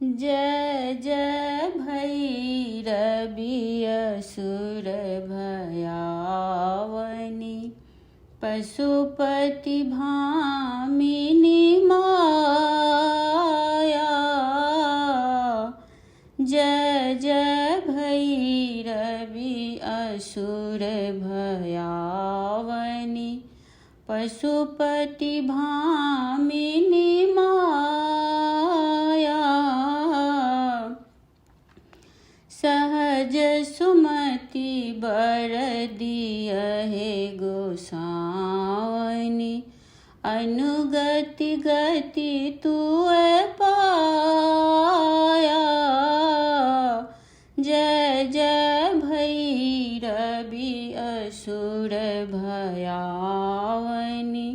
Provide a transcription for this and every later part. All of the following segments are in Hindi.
जय जय भैरवी असुर भयावनी पशुपति भामिनी माया। जय जय भैरवी असुर भयावनी पशुपति भामिनी माया। सहज सुमति बर दियहे गोसावनी अनुगति गति तुए पाया। जय जय भैरवी असुर भयावनी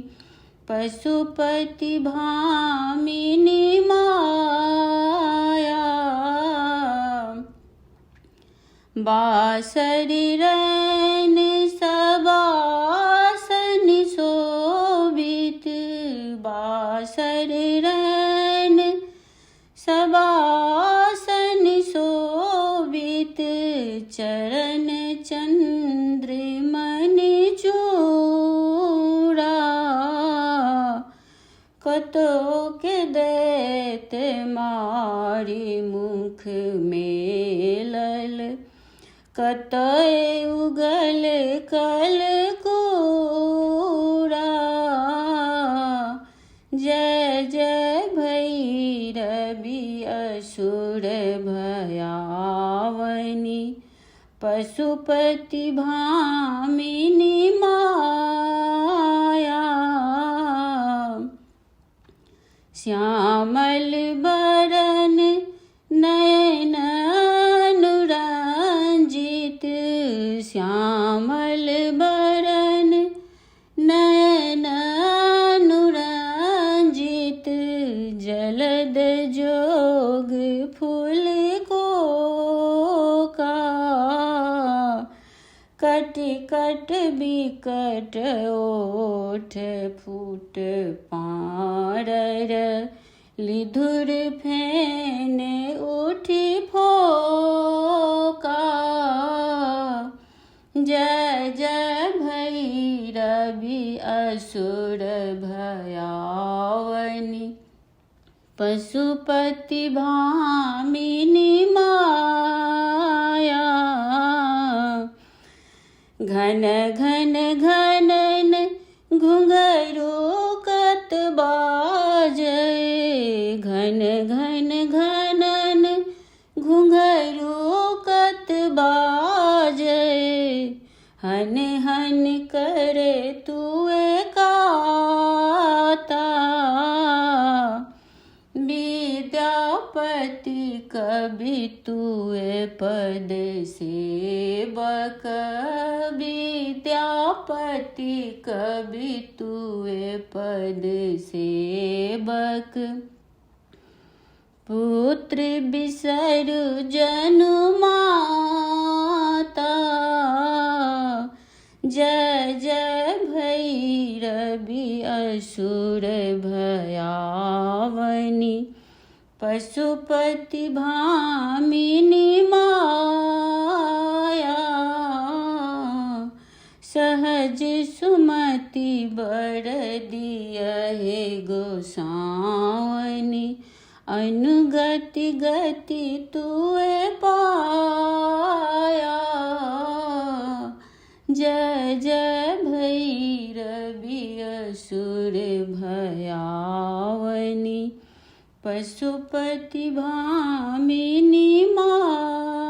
पशुपति भामिनी माया। बासरि रैन सबासन शोभित बासरि रैन सबासन शोभित चरण चंद्रमणि चूड़ा। कतो के दैत मारी मुख मेलल कतय उगल कल कूड़ा। जय जय भैरवी असुर भयावनी पशुपति भामिनी माया। श्यामल बरन नयन अनुरंजित श्यामल बरन नयन अनुरंजित जलद जोग फूल को का। कट कट बिकट ओठ फूट पारर लिधुर फेन उठी फोका। जय जय भैरवी असुर भयावनी पशुपति भामिनी माया। घन घन घनन घुंघरू कत बाजे घन घन घनन घुंघरू कत बाजे। हन हन करे तुए काता विद्यापति कवि तुए पद सेवक। विद्यापति कवि तुए पद सेवक। पुत्र बिसरु जनु माता। जय जय भैरवी असुर भयावनी पशुपति भामिनी माया। सहज सुमति बर दियहे गोसावनी अनुगति गति तुए पाया। जय जय भैरवी असुर भयावनी पशुपति भामिनी माया।